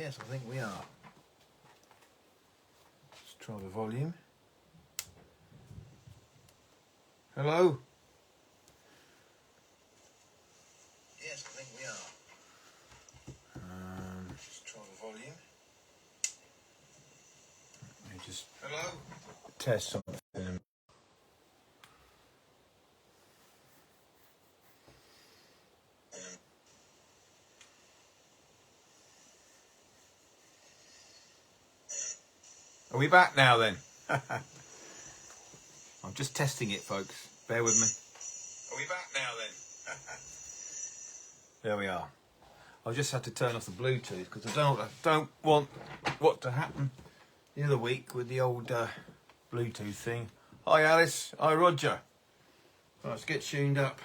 Yes, I think we are. Let's try the volume. Hello? Yes, I think we are. Let's try the volume. Let me just test something. Are we back now then? I'm just testing it, folks. Bear with me. Are we back now then? There we are. I just had to turn off the Bluetooth because I don't want what to happen the other week with the old Bluetooth thing. Hi Alice. Hi Roger. Let's get tuned up.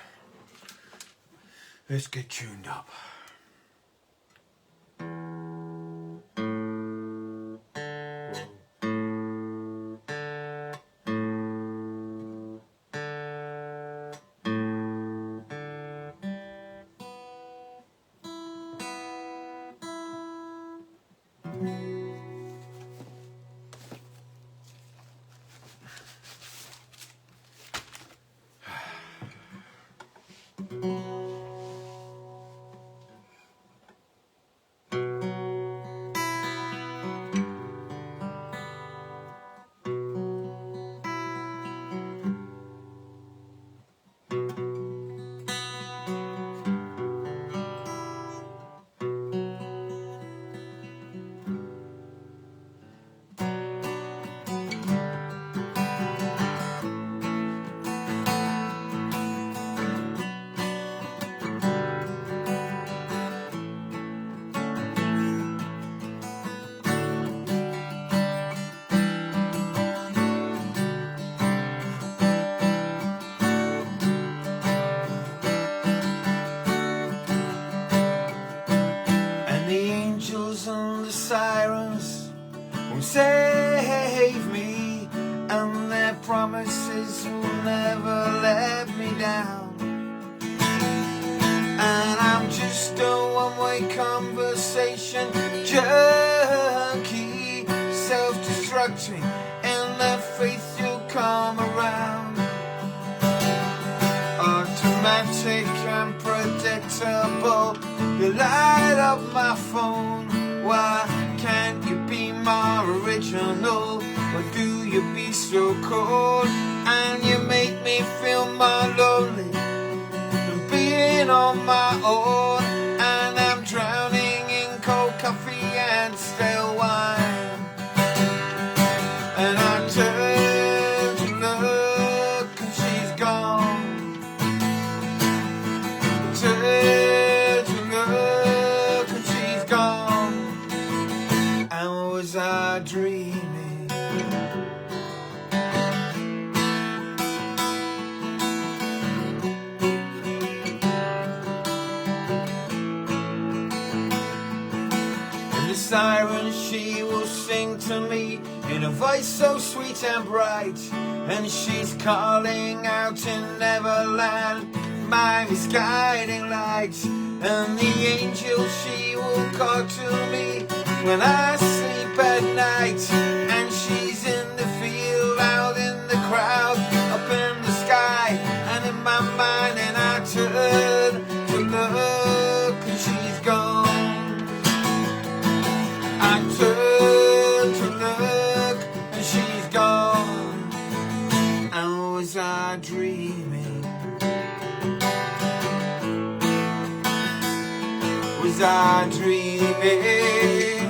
Let's get tuned up. And the sirens will save me, and their promises will never let me down. And I'm just a one-way conversation junkie, self-destructing, and the faith you'll come around. Automatic and predictable, you light up my phone. Why can't you be more original? Why do you be so cold? And you make me feel more lonely than being on my own. And I'm drowning in cold coffee and stale wine. And I turn to look and she's gone. Turn to look and she's gone. And was I dreaming? And the siren, she will sing to me in a voice so sweet and bright. And she's calling out in Neverland, my misguiding light. And the angel, she will call to me when I sleep at night. And she's in the field, out in the crowd, up in the sky, and in my mind. And I turn to look and she's gone. I turn to look and she's gone. And was I dreaming? Was I dreaming?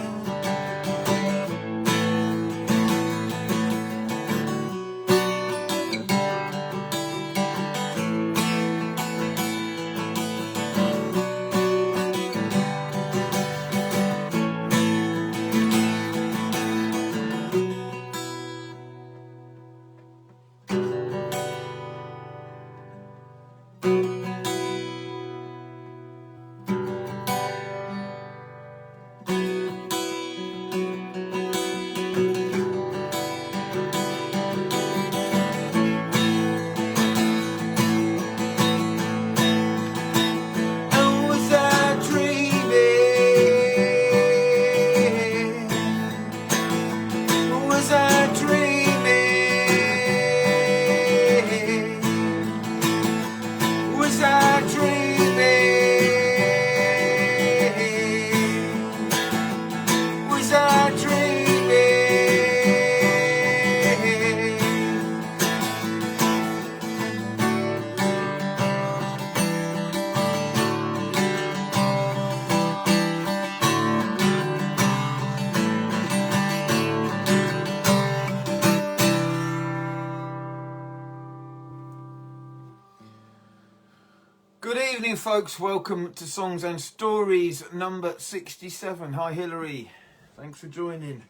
Good evening, folks. Welcome to Songs and Stories number 67. Hi, Hilary. Thanks for joining.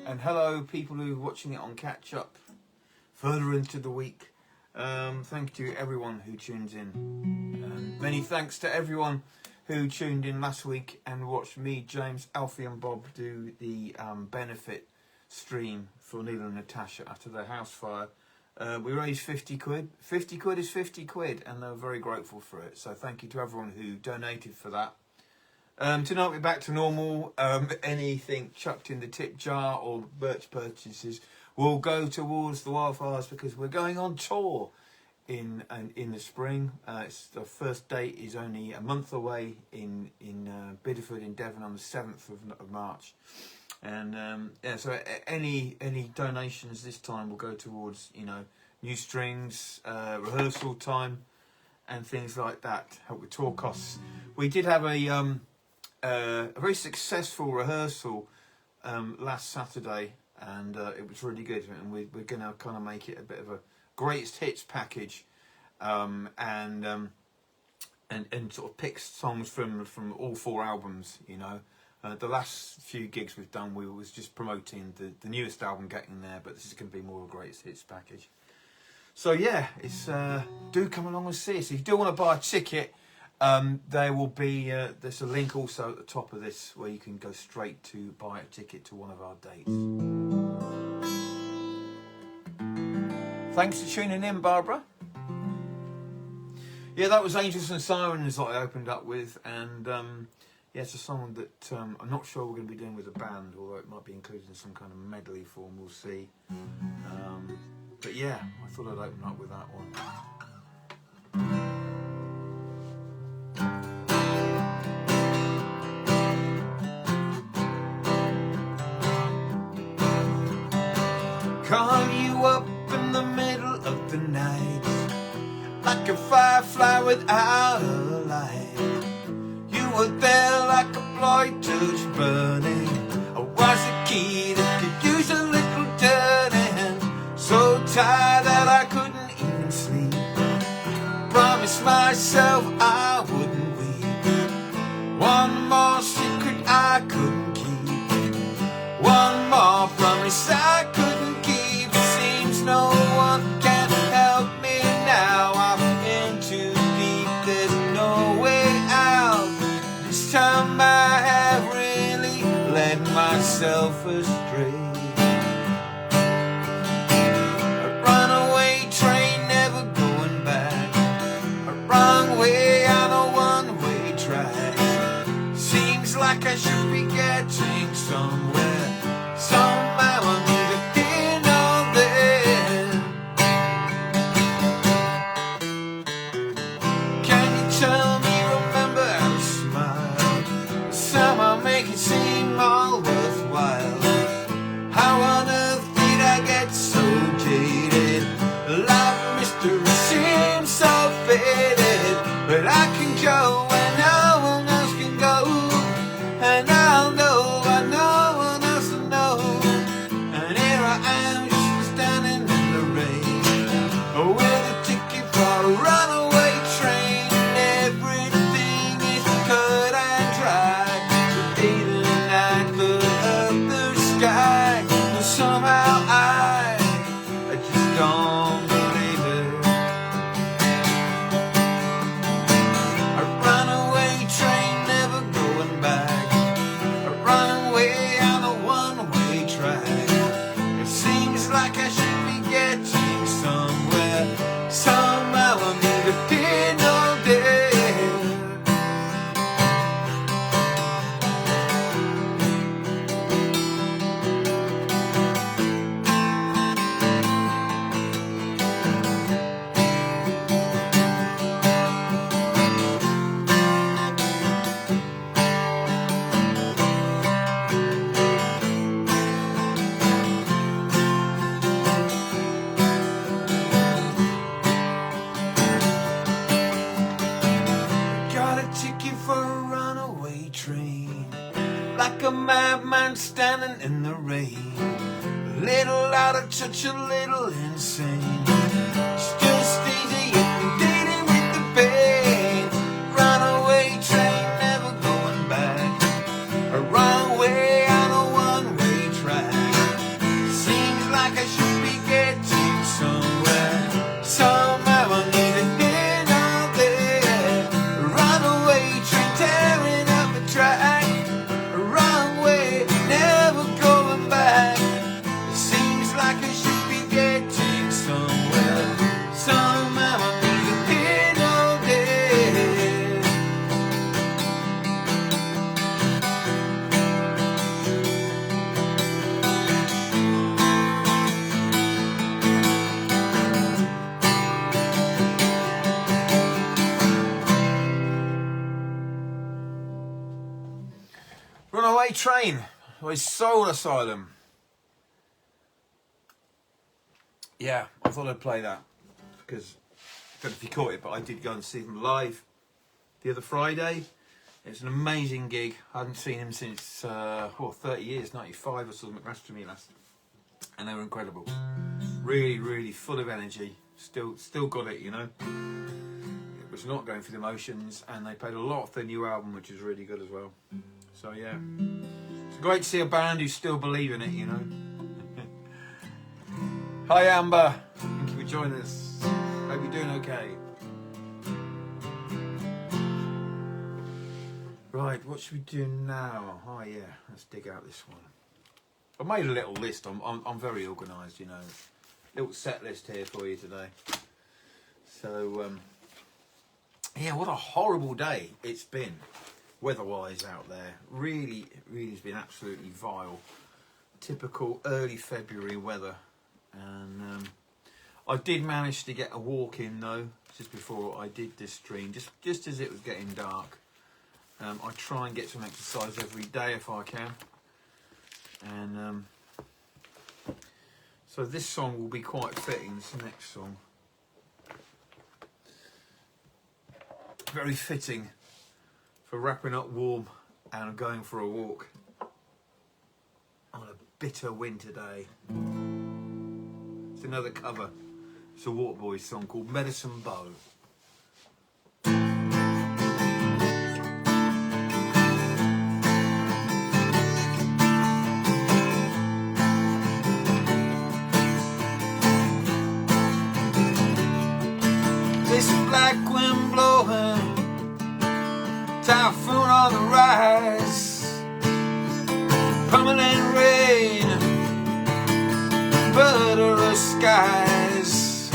And hello, people who are watching it on catch up further into the week. Thank you, everyone who tunes in. Many thanks to everyone who tuned in last week and watched me, James, Alfie, and Bob do the benefit stream for Neil and Natasha after their house fire. We raised 50 quid. 50 quid is 50 quid, and they were very grateful for it. So thank you to everyone who donated for that. Tonight we're back to normal. Anything chucked in the tip jar or merch purchases will go towards the wildfires because we're going on tour in the spring. It's the first date is only a month away in Bideford in Devon on the 7th of March. And so any donations this time will go towards, you know, new strings, rehearsal time, and things like that. Help with tour costs. We did have a very successful rehearsal last Saturday, and it was really good. And we're going to kind of make it a bit of a greatest hits package, and sort of pick songs from all 4 albums, you know. The last few gigs we've done, we was just promoting the newest album Getting There, but this is going to be more of a greatest hits package. So yeah, it's do come along and see us. If you do want to buy a ticket, there will be there's a link also at the top of this where you can go straight to buy a ticket to one of our dates. Thanks for tuning in, Barbara. Yeah, that was Angels and Sirens that I opened up with, and yeah, it's a song that I'm not sure we're going to be doing with a band, although it might be included in some kind of medley form, we'll see. But yeah, I thought I'd open up with that one. Call you up in the middle of the night, like a firefly without a light. You were there like a blind torch burning. I was a key that could use a little turning. So tired that I couldn't even sleep. Promised myself I wouldn't weep. One more secret I couldn't keep. One more promise I couldn't keep. It seems no one can help me now. I'm in too deep, there's no way out. This time I have really led myself astray. A runaway train never going back. A wrong way on a one-way track. Seems like I should be getting somewhere. Somehow I'm either here or there. Can you tell me, remember how to smile? Somehow make it seem all worthwhile. How on earth did I get so jaded? Life mystery seems so faded. But I can go where no one else can go. And I'll know no one else will know. And here I am just standing in the rain, with a ticket for a runaway train. Everything is cut and dry. The day and night, the earth, the sky. But somehow I just don't believe it. A runaway train never going back. A runaway on a one-way track. It seems like I should be getting somewhere. Somehow I'm either here or there. Got a ticket for a runaway train, like a madman standing in the rain. A little out of touch, a little insane. It's just easy if you're dealing with the pain. Runaway Train by Soul Asylum. Yeah, I thought I'd play that because I don't know if you caught it, but I did go and see them live the other Friday. It was an amazing gig. I hadn't seen him since 30 years, 95 or something. That's to me last, and they were incredible. Really, really full of energy. Still got it, you know. It was not going through the motions, and they played a lot of their new album, which is really good as well. So yeah, it's great to see a band who still believe in it, you know. Hi Amber, thank you for joining us. Hope you're doing okay. Right, what should we do now? Oh yeah, let's dig out this one. I made a little list. I'm very organised, you know. Little set list here for you today. So yeah, what a horrible day it's been, weather-wise out there. Really has been absolutely vile. Typical early February weather. And I did manage to get a walk in though, just before I did this stream, just as it was getting dark. I try and get some exercise every day if I can. And so this song will be quite fitting, this next song. Very fitting for wrapping up warm and going for a walk on a bitter winter day. It's another cover. It's a Waterboys song called Medicine Bow. This black wind blowing, typhoon on the rise, permanent rain, murderous skies.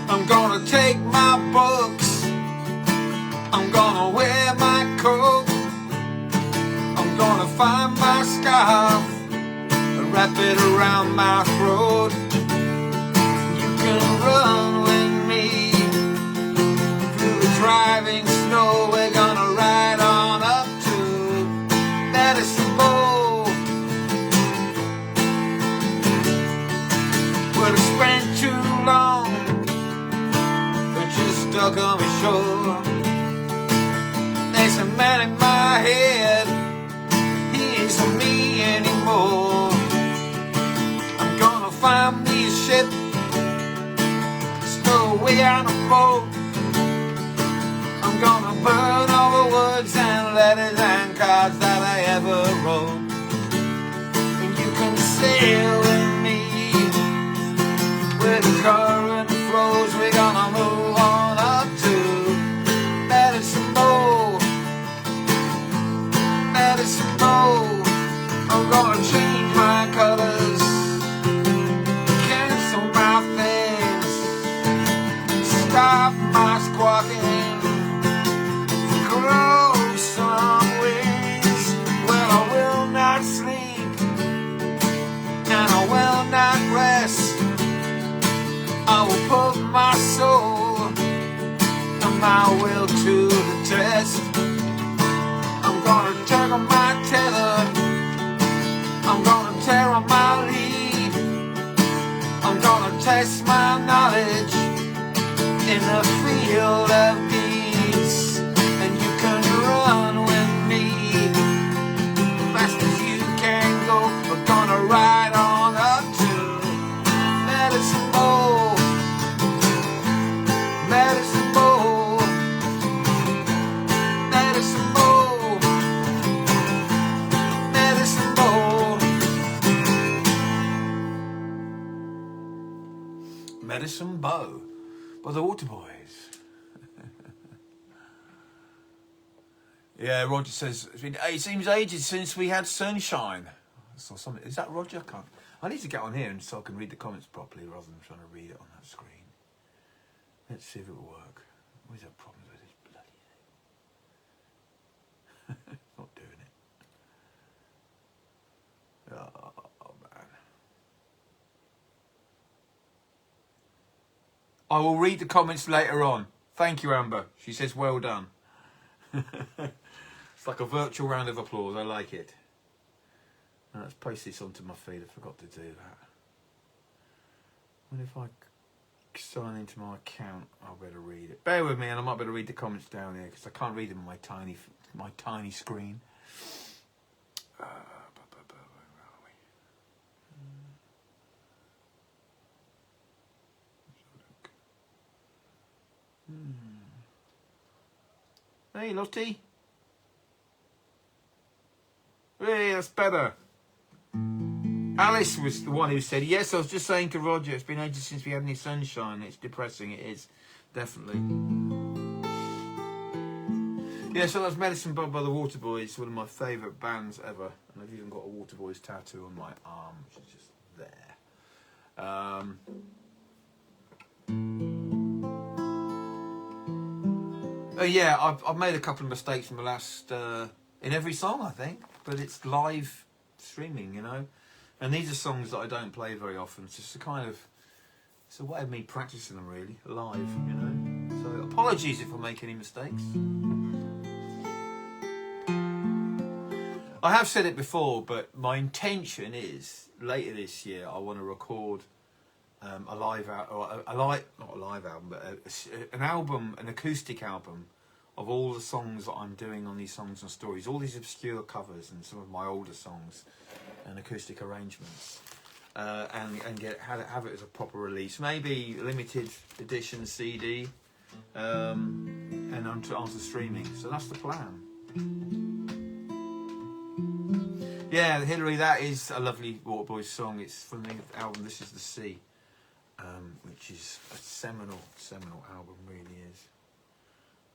I'm gonna take my books, I'm gonna wear my coat, I'm gonna find my scarf and wrap it around my throat. You can run with me through the driving snow. We're gonna ride on up to Medicine Bow. Well, I spent too long, but just stuck on my shore. There's a man in my head, he isn't me anymore. I'm gonna find me a ship, stow away on a boat. I'm gonna burn all the words and letters and cards that I ever wrote. And you can sail with me where the current flows. We're gonna move on up to Medicine Bow. Medicine Bow. I'm gonna change my colors, cancel my things, stop my squawking, grow some wings. Well, I will not sleep and I will not rest. I will put my soul and my will to the test. I'm gonna turn on my tether, I'm gonna tear on my lead, I'm gonna test my knowledge in the field of deeds. And you can run with me fast as you can go. We're gonna ride on up to Medicine Bow. Medicine Bow. Medicine Bow. Medicine Bow. Medicine Bow by the Waterboys. Yeah, Roger says it seems ages since we had sunshine. So something is that Roger? I need to get on here and so I can read the comments properly rather than trying to read it on that screen. Let's see if it will work. Always have problems with this bloody thing. Not doing it. Oh man. I will read the comments later on. Thank you, Amber. She says well done. It's like a virtual round of applause. I like it. And let's post this onto my feed. I forgot to do that. What if I sign into my account? I'll better read it. Bear with me, and I might better read the comments down here because I can't read them on my tiny screen. Where are we? Hey, Lottie. Hey, that's better. Alice was the one who said, yes, I was just saying to Roger, it's been ages since we had any sunshine. It's depressing, it is. Definitely. Yeah, so that's Medicine Bud by the Waterboys, one of my favourite bands ever. And I've even got a Waterboys tattoo on my arm, which is just there. Oh yeah, I've made a couple of mistakes in the last, in every song I think, but it's live streaming, you know. And these are songs that I don't play very often. It's just a kind of, it's a way of me practicing them really, live, you know. So apologies if I make any mistakes. I have said it before, but my intention is later this year I want to record a live album, not a live album, but an album, an acoustic album of all the songs that I'm doing on these Songs and Stories, all these obscure covers and some of my older songs and acoustic arrangements, and have it as a proper release, maybe limited edition CD, and onto streaming. So that's the plan. Yeah, Hillary, that is a lovely Waterboys song. It's from the album This Is the Sea, which is a seminal album, really is.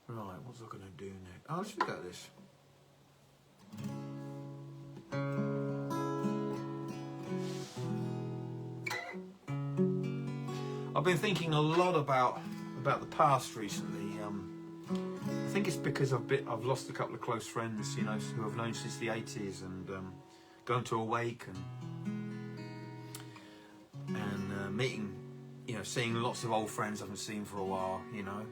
Right, what's I going to do next? Oh, let's look at this. I've been thinking a lot about the past recently. I think it's because I've lost a couple of close friends, you know, who I've known since the 80s, and going to a wake and meeting, you know, seeing lots of old friends I haven't seen for a while, you know,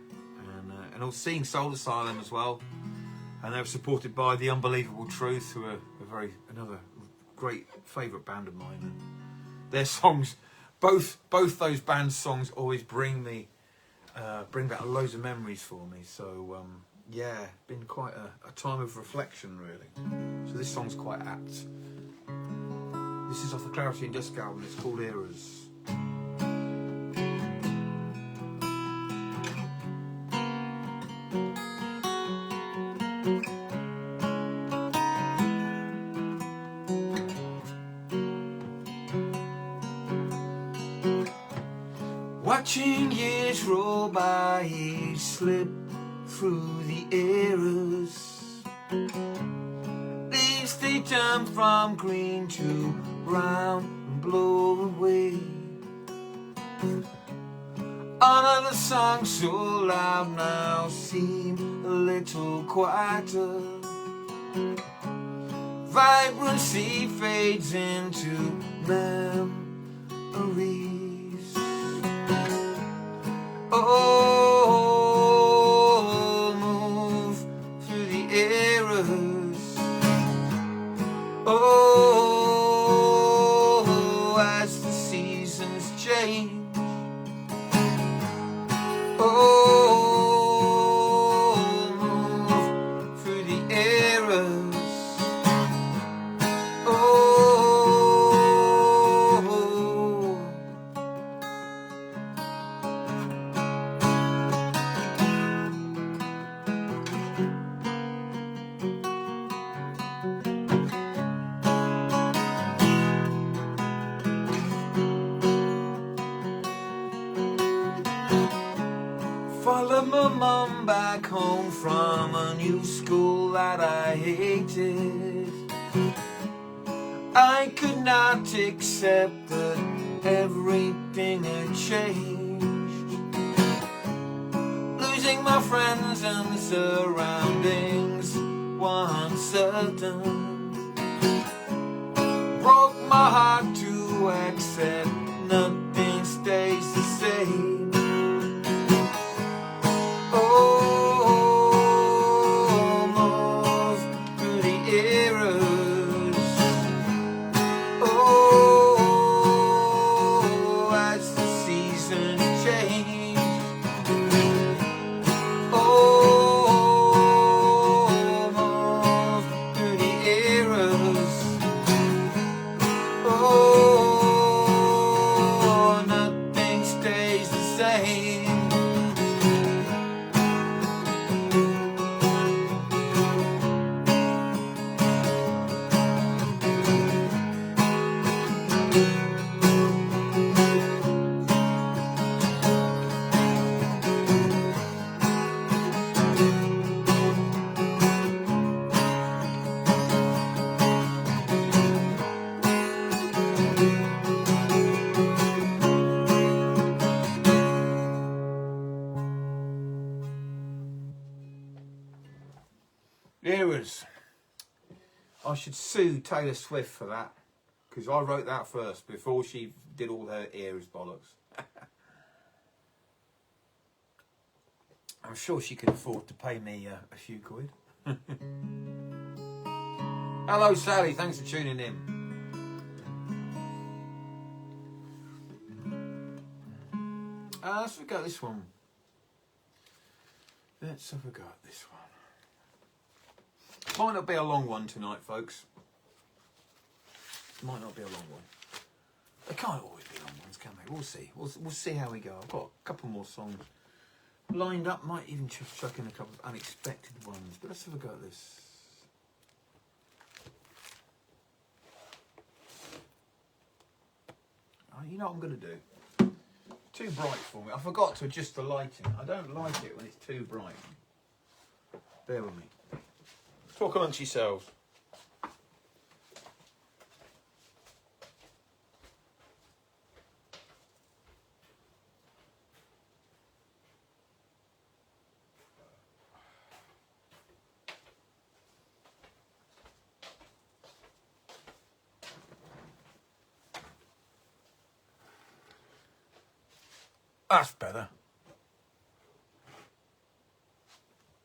and also seeing Soul Asylum as well, and they were supported by The Unbelievable Truth, who are another great favourite band of mine, and their songs, both those bands' songs always bring back loads of memories for me. So yeah, been quite a time of reflection really. So this song's quite apt. This is off the Clarity and Dusk album. It's called Eras. Watching years roll by, age slip through the eras. Leaves they turn from green to brown and blow away. All of the songs so loud now seem a little quieter. Vibrancy fades into memories. Oh, move through the eras. Oh, as the seasons change. Oh, move through the eras. Oh. Followed my mum back home from a new school that I hated. I could not accept that everything had changed. Losing my friends and surroundings, once certain, broke my heart to accept nothing stays the same. Oh, move through the eras. Eras. I should sue Taylor Swift for that, because I wrote that first before she did all her eras bollocks. I'm sure she could afford to pay me a few quid. Hello Sally, thanks for tuning in. Let's have a go at this one. Let's have a go at this one. Might not be a long one tonight, folks. Might not be a long one. They can't always be long ones, can they? We'll see. We'll see how we go. I've got a couple more songs lined up. Might even just chuck in a couple of unexpected ones. But let's have a go at this. Oh, you know what I'm going to do? Too bright for me. I forgot to adjust the lighting. I don't like it when it's too bright. Bear with me. Talk amongst yourselves. That's better.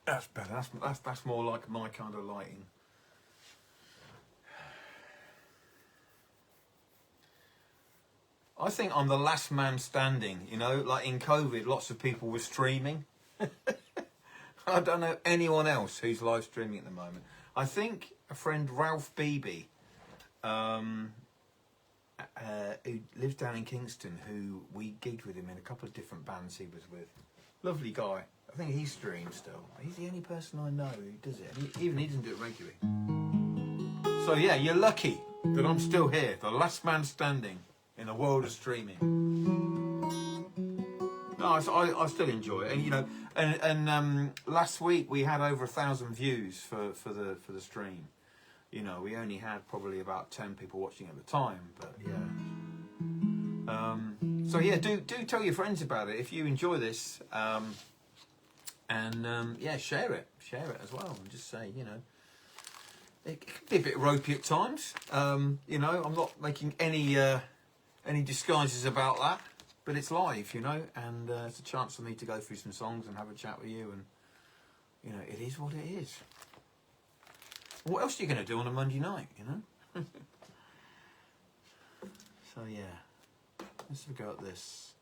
That's better. That's more like my kind of lighting. I think I'm the last man standing, you know, like in COVID, lots of people were streaming. I don't know anyone else who's live streaming at the moment. I think a friend, Ralph Beebe, who lives down in Kingston, who we gigged with him in a couple of different bands he was with. Lovely guy. I think he streams still. He's the only person I know who does it. Even he doesn't do it regularly. So yeah, you're lucky that I'm still here, the last man standing in the world of streaming. No, I still enjoy it, and you know, and last week we had over 1,000 views for the stream. You know, we only had probably about 10 people watching at the time, but yeah. So yeah, do tell your friends about it if you enjoy this, and yeah, share it as well, and just say, you know, it can be a bit ropey at times. You know, I'm not making any disguises about that, but it's live, you know, and it's a chance for me to go through some songs and have a chat with you, and you know, it is what it is. What else are you going to do on a Monday night, you know? So yeah, let's have a go at this.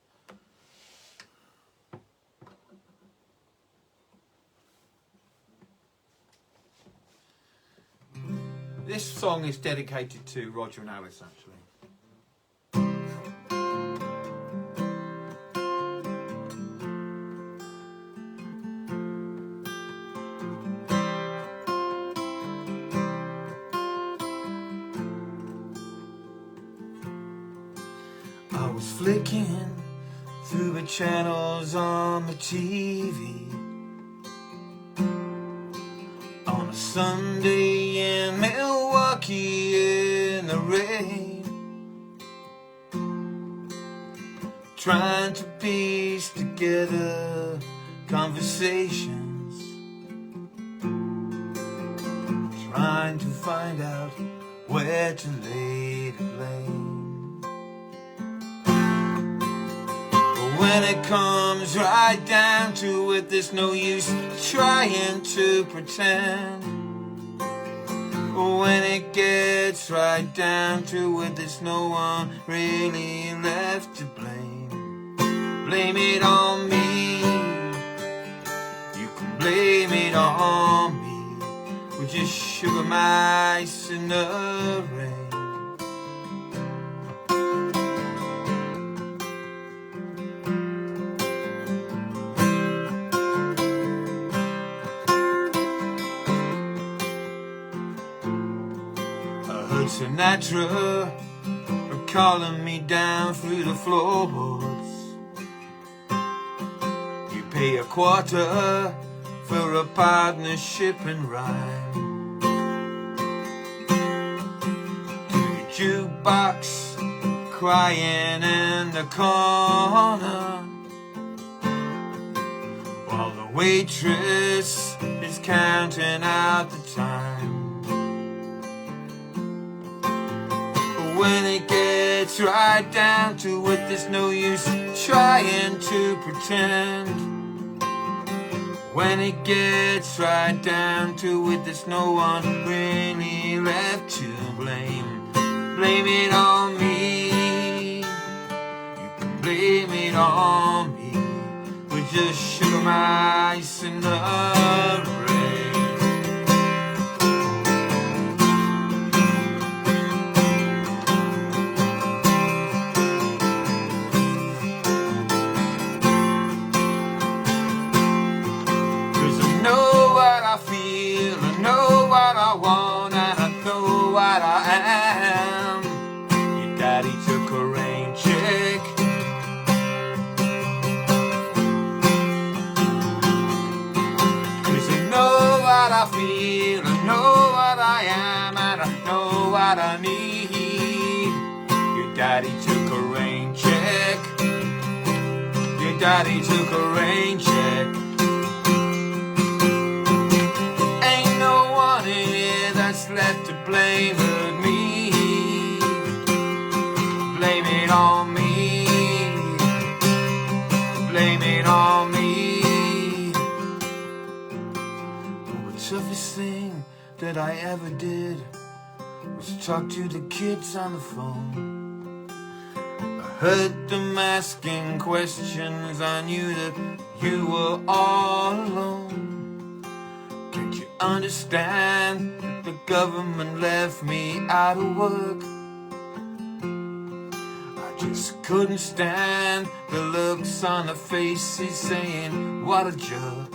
This song is dedicated to Roger and Alice, actually. I was flicking through the channels on the TV on a Sunday in Milwaukee in the rain, trying to piece together conversations, trying to find out where to lay the blame. When it comes right down to it, there's no use trying to pretend. When it gets right down to it, there's no one really left to blame. Blame it on me. You can blame it on me. We're just sugar mice in the rain. Sinatra calling me down through the floorboards. You pay a quarter for a partnership in rhyme. To the jukebox crying in the corner, while the waitress is counting out the time. But when it gets right down to it, there's no use trying to pretend. When it gets right down to it, there's no one really left to blame. Blame it on me. You can blame it on me. We're just sugar mice in the rain. Cause I know what I feel, I know what I want, and I know what I am. Your daddy took a rain check. I feel, I know what I am, and I know what I need. Your daddy took a rain check. Your daddy took a rain check. Ain't no one in here that's left to blame but me. Blame it on me. Blame it on me. Toughest thing that I ever did was talk to the kids on the phone. I heard them asking questions, I knew that you were all alone. Can't you understand that the government left me out of work? I just couldn't stand the looks on the faces saying, what a jerk.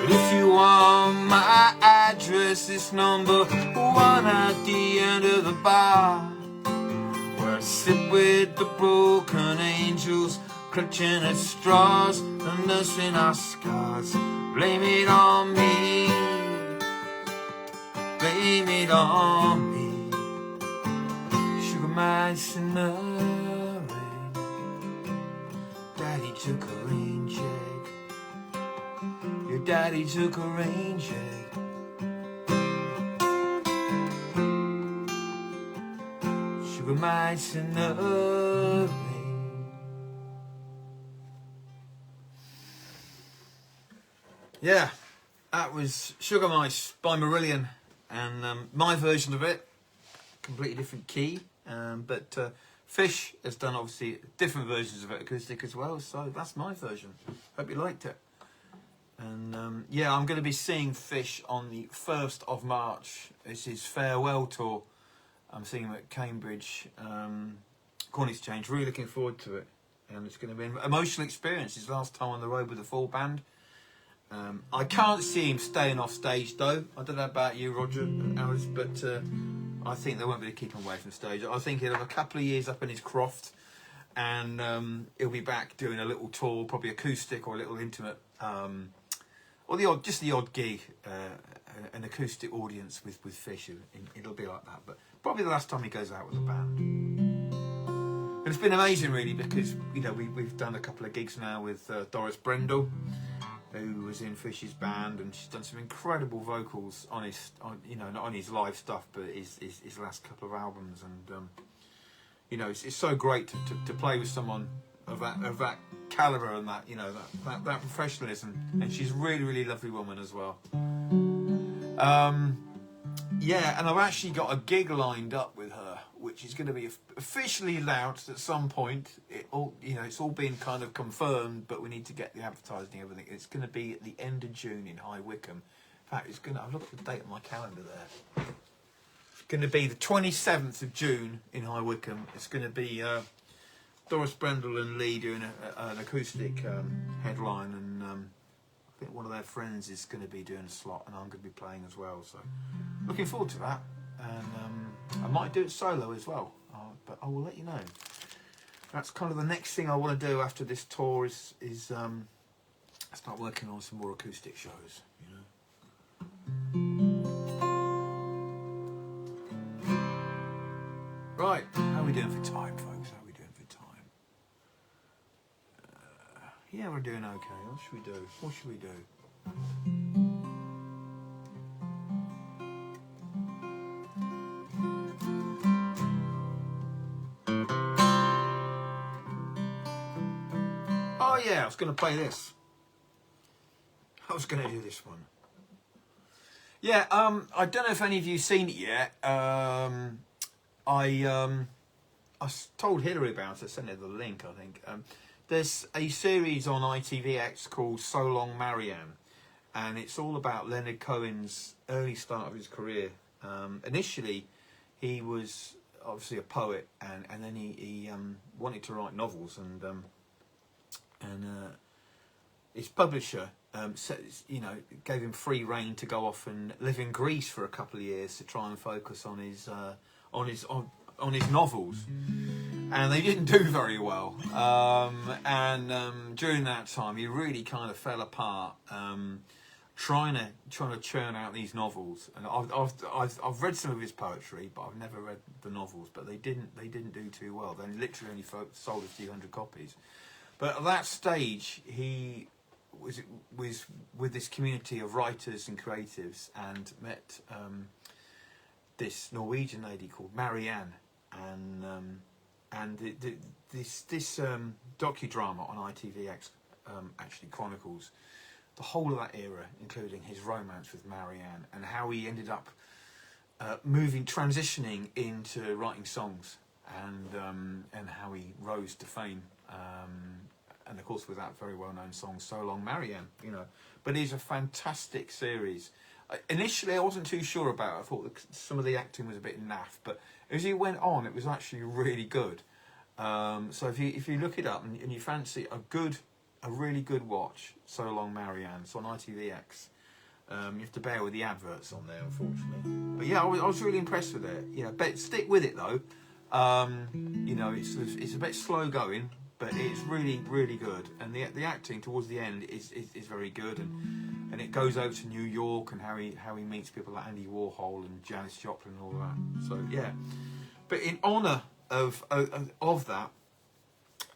If you want my address, it's number 1 at the end of the bar, where I sit with the broken angels, clutching at straws and nursing our scars. Blame it on me. Blame it on me. Sugar mice in the rain. Daddy took a rain check. Your daddy took a rain check. Sugar mice in the rain. Yeah, that was Sugar Mice by Marillion, and my version of it, completely different key, but Fish has done obviously different versions of it, acoustic as well, so that's my version. Hope you liked it. And yeah, I'm going to be seeing Fish on the 1st of March. It's his farewell tour. I'm seeing him at Cambridge, Corn Exchange. Really looking forward to it. And it's going to be an emotional experience. His last time on the road with a full band. I can't see him staying off stage though. I don't know about you, Roger and Alice, but I think they won't be able to keep him away from stage. I think he'll have a couple of years up in his croft, and he'll be back doing a little tour, probably acoustic or a little intimate. Or just the odd gig, an acoustic audience with Fish. It'll be like that, but probably the last time he goes out with a band. And it's been amazing, really, because we've done a couple of gigs now with Doris Brendel, who was in Fish's band, and she's done some incredible vocals on his, not on his live stuff, but his last couple of albums. And it's so great to play with someone of that caliber and that that professionalism. And she's a really, really lovely woman as well. Yeah, and I've actually got a gig lined up with her, which is going to be officially announced at some point. It's all been kind of confirmed, but we need to get the advertising and everything. It's going to be at the end of June in High Wycombe. In fact, I've looked at the date on my calendar there. It's going to be the 27th of June in High Wycombe. It's going to be Doris Brendel and Lee doing an acoustic headline, and I think one of their friends is going to be doing a slot, and I'm going to be playing as well. So looking forward to that. And I might do it solo as well, but I will let you know. That's kind of the next thing I want to do after this tour is start working on some more acoustic shows, Right, how are we doing for time, folks? How are we doing for time? Yeah, we're doing okay. What should we do? What should we do? Oh yeah, I was going to play this. I was going to do this one. Yeah, I don't know if any of you seen it yet. I told Hillary about it. I sent her the link, I think. There's a series on ITVX called So Long Marianne, and it's all about Leonard Cohen's early start of his career. Initially, he was obviously a poet, and then he wanted to write novels, and his publisher, gave him free rein to go off and live in Greece for a couple of years to try and focus on his novels, and they didn't do very well. During that time, he really kind of fell apart, trying to churn out these novels. And I've read some of his poetry, but I've never read the novels. But they didn't do too well. They literally only sold a few hundred copies. But at that stage, he was with this community of writers and creatives, and met this Norwegian lady called Marillion, and this docudrama on ITVX actually chronicles the whole of that era, including his romance with Marillion and how he ended up transitioning into writing songs, and how he rose to fame. And of course with that very well-known song So Long Marianne, but it's a fantastic series. Initially I wasn't too sure about it. I thought some of the acting was a bit naff, but as it went on it was actually really good. So if you look it up and you fancy a really good watch, So Long Marianne, it's on ITVX. You have to bear with the adverts on there, unfortunately. But yeah, I was really impressed with it. But stick with it though. It's a bit slow going, but it's really, really good, and the acting towards the end is very good, and it goes over to New York and how he meets people like Andy Warhol and Janis Joplin and all that. So yeah, but in honour of that,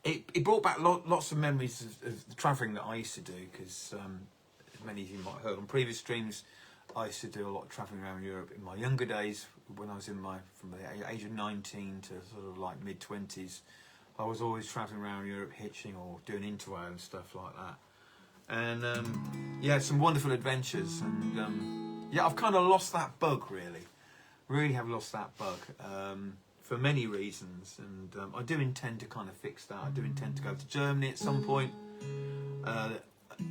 it brought back lots of memories of the travelling that I used to do, because as many of you might have heard on previous streams, I used to do a lot of travelling around Europe in my younger days, when I was from the age of 19 to sort of like mid-20s. I was always travelling around Europe hitching or doing interrail and stuff like that. And some wonderful adventures. And I've kind of lost that bug, really have lost that bug, for many reasons. And I do intend to kind of fix that. I do intend to go to Germany at some point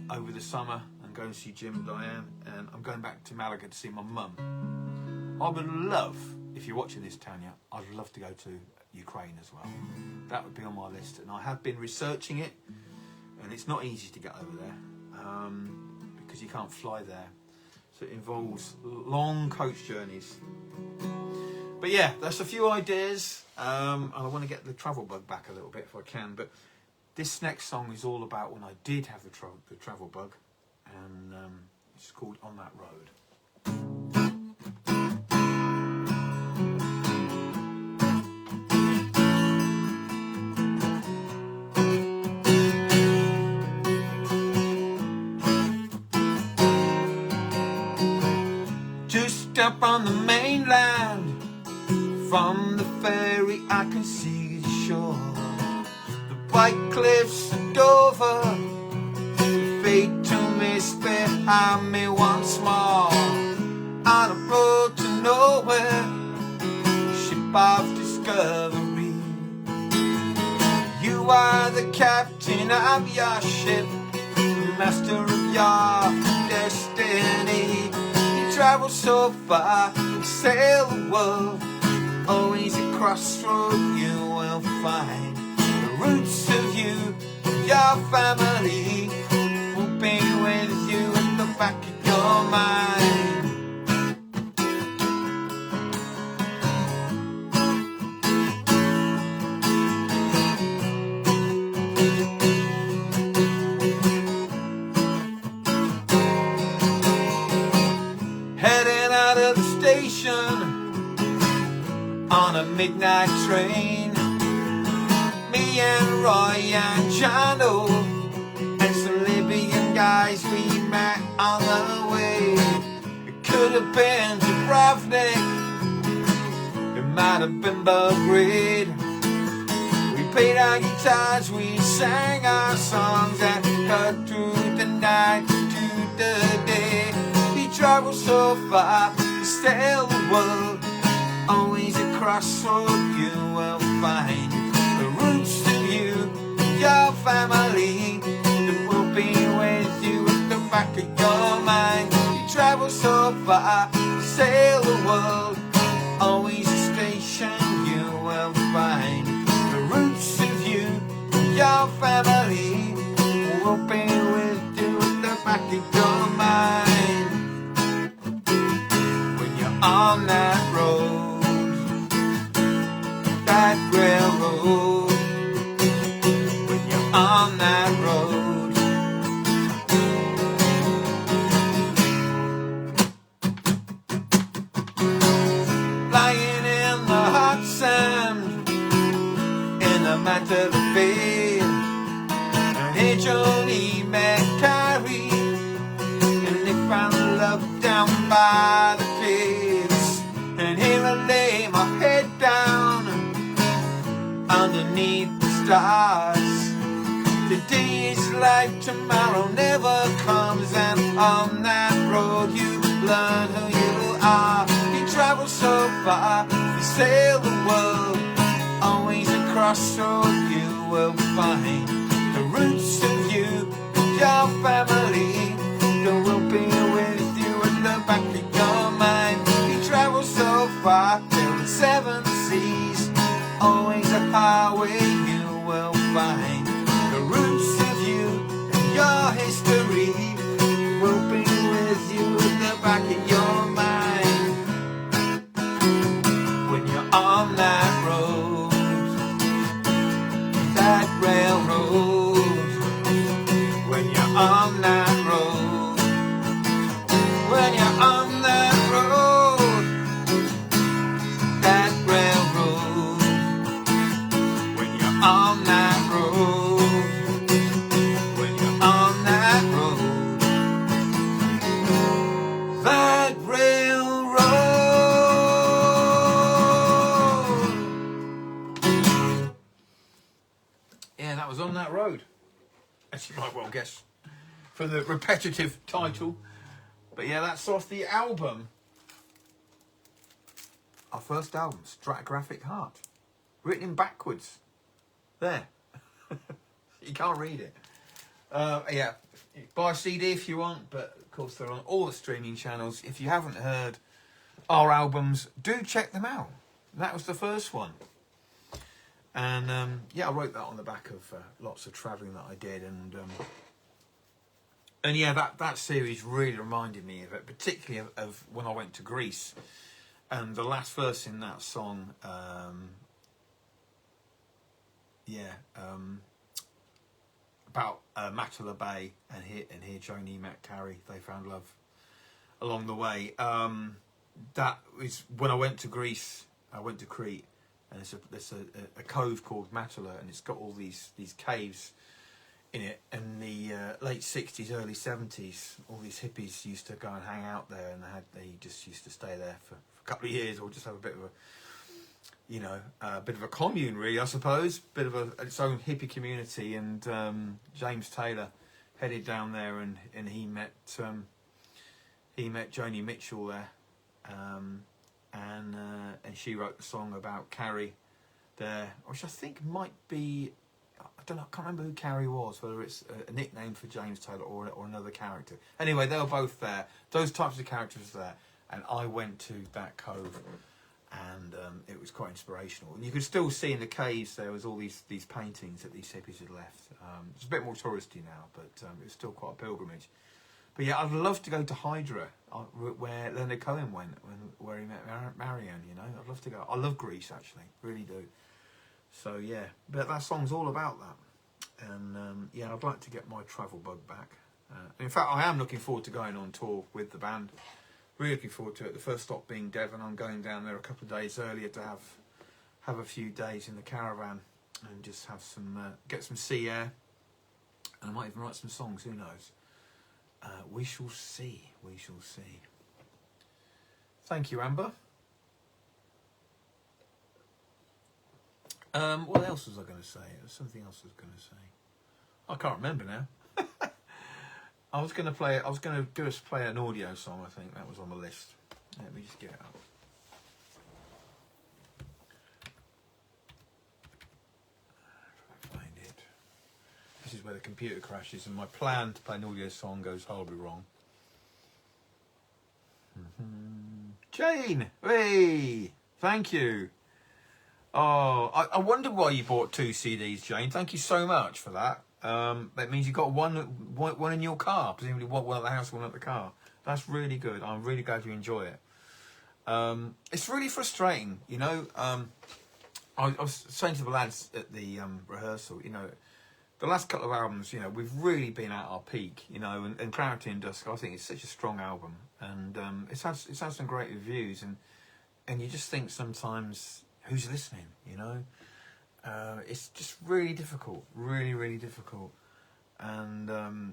over the summer and go and see Jim and Diane. And I'm going back to Malaga to see my mum. I would love, if you're watching this, Tanya, I'd love to go to Ukraine as well. That would be on my list, and I have been researching it, and it's not easy to get over there, because you can't fly there, so it involves long coach journeys. But yeah, that's a few ideas. I want to get the travel bug back a little bit if I can, but this next song is all about when I did have the travel bug, and it's called On That Road. Up on the mainland, from the ferry I can see the shore, the white cliffs of Dover, the fate to miss behind me once more, on a road to nowhere, ship of discovery. You are the captain of your ship, master of your destiny. Travel so far, sail the world, always a crossroad you will find the roots of you, your family will be with you in the back of your mind. On a midnight train, me and Roy and Jono guys we met on the way. It could have been Dubrovnik, it might have been Belgrade. We played our guitars, we sang our songs, and cut through the night to the day. We traveled so far to sail the world, always a crossroad you will find the roots of you, your family, that will be with you at the back of your mind. You travel so far to sail the world, always a station you will find the roots of you, your family, will be with you at the back of your mind. When you're on that road, that railroad, when you're on that road. Lying in the hot sand, in the matter of bed, and here Johnny met Carrie, and they found love down by the cliffs. And here I lay my head down underneath the stars. Today is life, tomorrow never comes, and on that road you learn who you are. You travel so far, you sail the world, always a crossroad you will find the roots of you, your family, that will be with you at the back of your mind. You travel so far, till the seven seas, always a highway you will find the roots of you, and your history will be with you at the back of your mind. When you're on that road, that railroad, when you're on that road, when you're on that road, that railroad, when you're on that road, when you're on that road, that railroad. Yeah, that was On That Road, as you might well guess from the repetitive title. But yeah, that's off the album, our first album, Stratigraphic Heart, written in backwards. There. You can't read it. Yeah, buy a CD if you want, but of course they're on all the streaming channels. If you haven't heard our albums, do check them out. That was the first one. And yeah, I wrote that on the back of lots of travelling that I did, and yeah, that series really reminded me of it, particularly of when I went to Greece. And the last verse in that song, about Matala Bay, and here Joni met Carrie, they found love along the way. That was when I went to Greece. I went to Crete, and there's a cove called Matala, and it's got all these caves in it. In the late 60s, early 70s, all these hippies used to go and hang out there, and they just used to stay there for a couple of years, or just have a bit of a bit of a commune, really, I suppose, bit of its own hippie community. And James Taylor headed down there, and he met Joni Mitchell there, and she wrote the song about Carrie there, which I think might be, I don't know, I can't remember who Carrie was, whether it's a nickname for James Taylor or another character. Anyway, they were both there, those types of characters there, and I went to that cove, and it was quite inspirational. And you could still see in the caves there was all these paintings that these hippies had left. It's a bit more touristy now, but it was still quite a pilgrimage. But yeah, I'd love to go to Hydra, where Leonard Cohen went, where he met Marillion, you know. I'd love to go. I love Greece, actually, really do. So yeah, but that song's all about that. And yeah, I'd like to get my travel bug back. In fact, I am looking forward to going on tour with the band. Really looking forward to it. The first stop being Devon. I'm going down there a couple of days earlier to have a few days in the caravan and just have some get some sea air, and I might even write some songs. Who knows? We shall see. We shall see. Thank you, Amber. What else was I going to say? There was something else I was going to say. I can't remember now. I was going to play an audio song. I think that was on the list. Let me just get it up. If I find it. This is where the computer crashes, and my plan to play an audio song goes horribly wrong. Jane, hey, thank you. Oh, I wondered why you bought 2 CDs, Jane. Thank you so much for that. That means you got one in your car, presumably one at the house, one at the car. That's really good. I'm really glad you enjoy it. It's really frustrating, you know. I was saying to the lads at the rehearsal, you know, the last couple of albums, you know, we've really been at our peak, you know, and Clarity in Dusk, I think it's such a strong album, and it's had some great reviews, and you just think sometimes, who's listening, you know? It's just really difficult, really difficult, and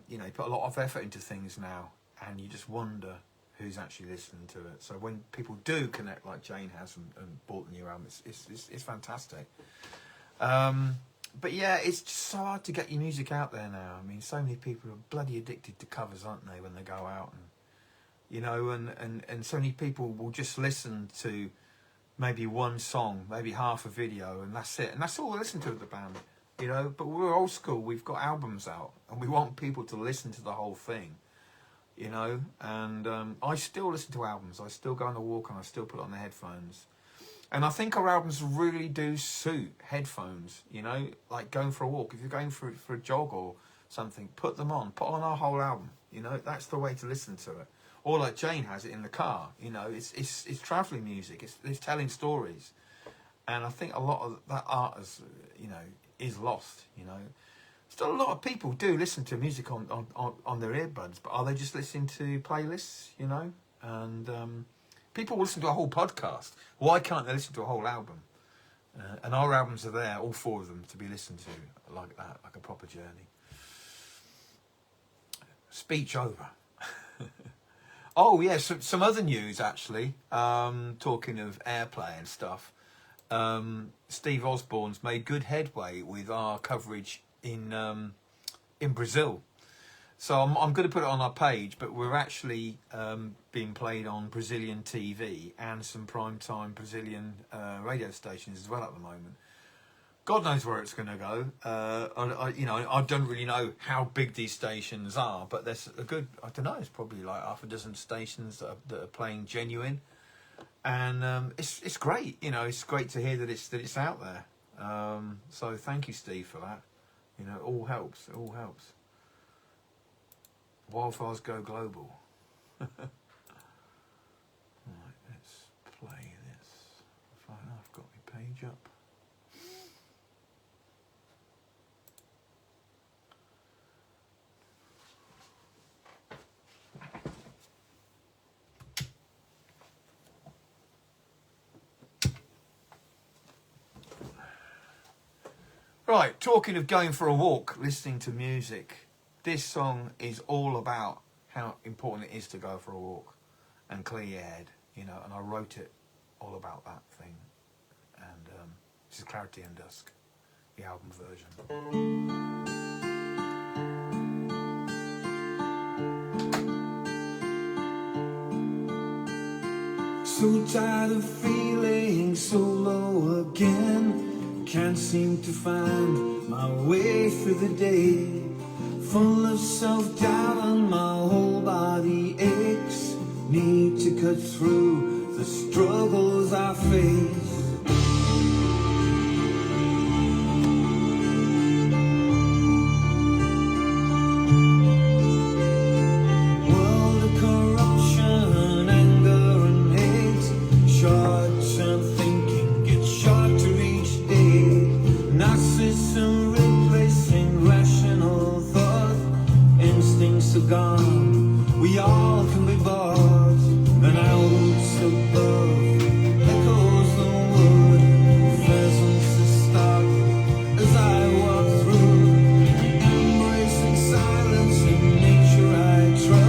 you know, you put a lot of effort into things now, and you just wonder who's actually listening to it. So when people do connect, like Jane has, and bought the new album, it's fantastic. But yeah, it's just so hard to get your music out there now. I mean, so many people are bloody addicted to covers, aren't they, when they go out, and you know, and so many people will just listen to maybe one song, maybe half a video, and that's it. And that's all they listen to at the band, you know. But we're old school. We've got albums out, and we want people to listen to the whole thing, you know. And I still listen to albums. I still go on a walk, and I still put on the headphones. And I think our albums really do suit headphones, you know, like going for a walk. If you're going for a jog or something, put them on. Put on our whole album, you know. That's the way to listen to it. Or like Jane has it in the car, you know. It's travelling music. It's telling stories. And I think a lot of that art is, you know, is lost, you know. Still a lot of people do listen to music on their earbuds, but are they just listening to playlists, you know? And people listen to a whole podcast. Why can't they listen to a whole album? And our albums are there, all 4 of them, to be listened to like that, like a proper journey. Speech over. Oh, yeah, some other news, actually. Talking of airplay and stuff. Steve Osborne's made good headway with our coverage in Brazil. So I'm going to put it on our page, but we're actually being played on Brazilian TV and some primetime Brazilian radio stations as well at the moment. God knows where it's going to go. You know, I don't really know how big these stations are, but there's a good, I don't know, it's probably like half a dozen stations that are playing genuine, and it's great. You know, it's great to hear that it's out there. So thank you, Steve, for that. You know, it all helps. It all helps. Wildfires go global. Right, let's play this. Fine, I've got my page up. Right, talking of going for a walk, listening to music, this song is all about how important it is to go for a walk and clear your head, you know, and I wrote it all about that thing. And this is Clarity in Dusk, the album version. So tired of feeling so low again. Can't seem to find my way through the day. Full of self-doubt and my whole body aches. Need to cut through the struggles I face. World of corruption, anger and hate. Short-term thinking gets shorter each day. Narcissism replacing rational thought. Instincts are gone, we all can be bought. An ounce above echoes the wood. Pheasants are stark as I walk through. Embracing silence in nature I trust.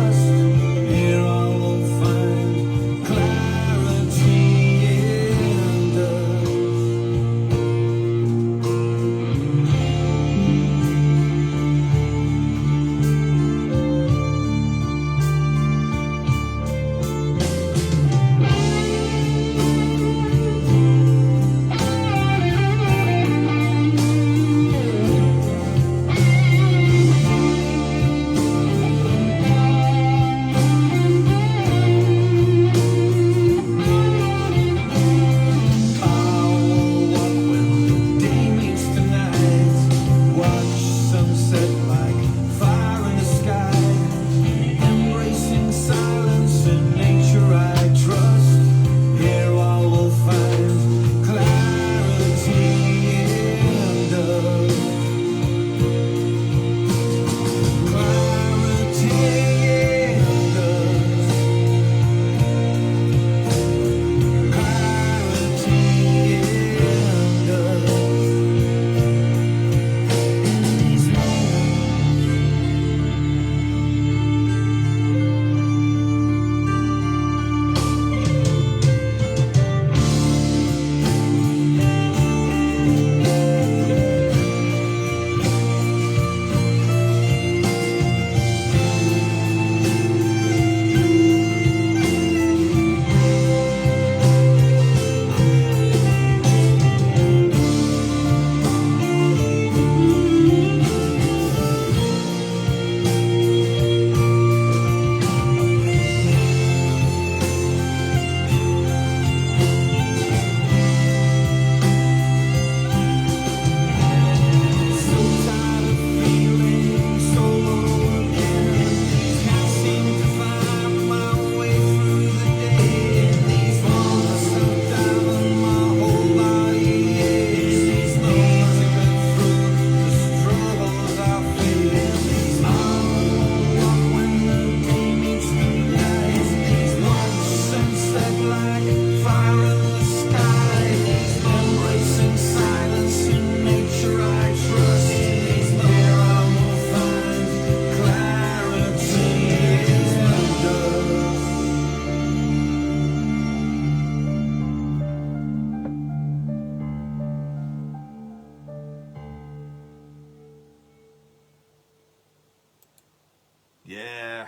Yeah.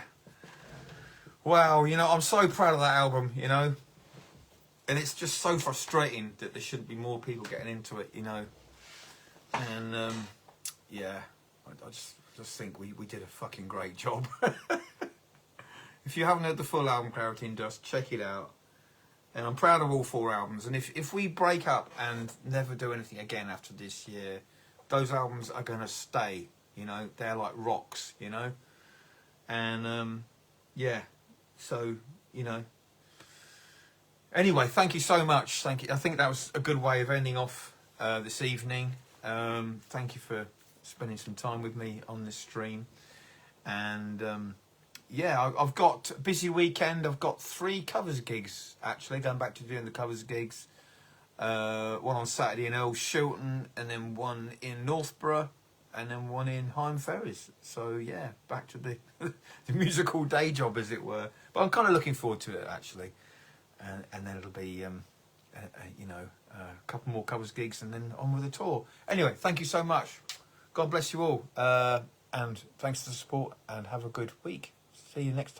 Wow, you know, I'm so proud of that album, you know. And it's just so frustrating that there shouldn't be more people getting into it, you know. And, yeah, I just think we did a fucking great job. If you haven't heard the full album, Clarity in Dust, check it out. And I'm proud of all 4 albums. And if we break up and never do anything again after this year, those albums are going to stay, you know. They're like rocks, you know. And, yeah, so, you know. Anyway, thank you so much. Thank you. I think that was a good way of ending off this evening. Thank you for spending some time with me on this stream. And... yeah, I've got a busy weekend. I've got 3 covers gigs, actually, going back to doing the covers gigs. One on Saturday in Earl Shilton, and then one in Northborough, and then one in Hyme Ferries. So, yeah, back to the, the musical day job, as it were. But I'm kind of looking forward to it, actually. And then it'll be, you know, a couple more covers gigs, and then on with the tour. Anyway, thank you so much. God bless you all. And thanks for the support, and have a good week. See you next time.